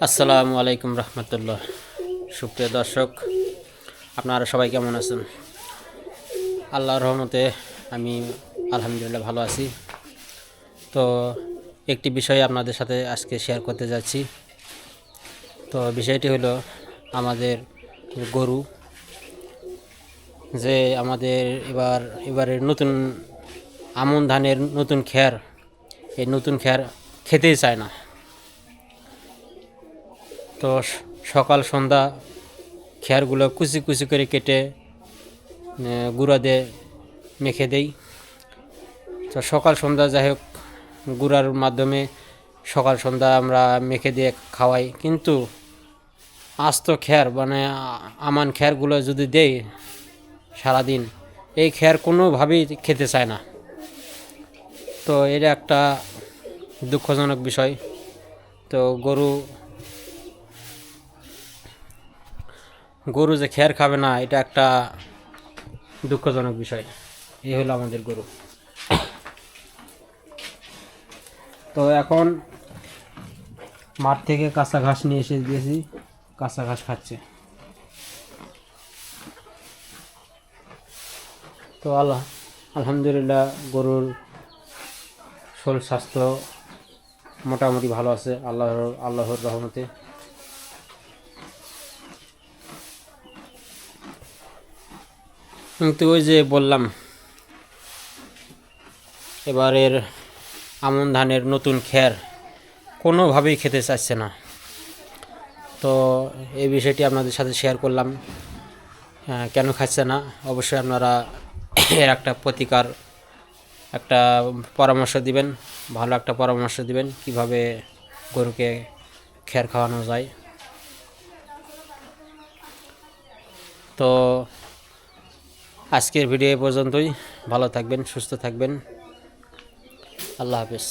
আসসালামু আলাইকুম রহমতুল্লাহ। সুপ্রিয় দর্শক, আপনারা সবাই কেমন আছেন? আল্লাহর রহমতে আমি আলহামদুলিল্লাহ ভালো আছি। তো একটি বিষয় আপনাদের সাথে আজকে শেয়ার করতে যাচ্ছি। তো বিষয়টি হলো আমাদের গরু, যে আমাদের এবারের নতুন আমন ধানের নতুন খ্যার, এই নতুন খ্যার খেতেই চায় না। তো সকাল সন্ধ্যা খ্যারগুলো কুচি কুচি করে কেটে গুঁড়া দিয়ে মেখে দেই। তো সকাল সন্ধ্যা যাই হোক গুঁড়ার মাধ্যমে সকাল সন্ধ্যা আমরা মেখে দিয়ে খাওয়াই, কিন্তু আস্ত খ্যার মানে আমান খ্যারগুলো যদি দেই সারাদিন, এই খ্যার কোনোভাবেই খেতে চায় না। তো এটা একটা দুঃখজনক বিষয়। তো গরু যে খ্যার খাবে না, এটা একটা দুঃখজনক বিষয়। এই হলো আমাদের গরু। তো এখন মাঠ থেকে কাঁচা ঘাস নিয়ে এসে দিয়েছি, কাঁচা ঘাস খাচ্ছে। তো আলহামদুলিল্লাহ গরুর শরীর স্বাস্থ্য মোটামুটি ভালো আছে আল্লাহর রহমতে। কিন্তু ওই যে বললাম, এবারের আমন ধানের নতুন খ্যার কোনোভাবেই খেতে চাচ্ছে না। তো এই বিষয়টি আপনাদের সাথে শেয়ার করলাম। কেন খাচ্ছে না, অবশ্যই আপনারা এর একটা পরামর্শ দিবেন, ভালো একটা পরামর্শ দিবেন কিভাবে গরুকে খ্যার খাওয়ানো যায়। তো আজকের ভিডিও পর্যন্তই। ভালো থাকবেন, সুস্থ থাকবেন। আল্লাহ হাফেজ।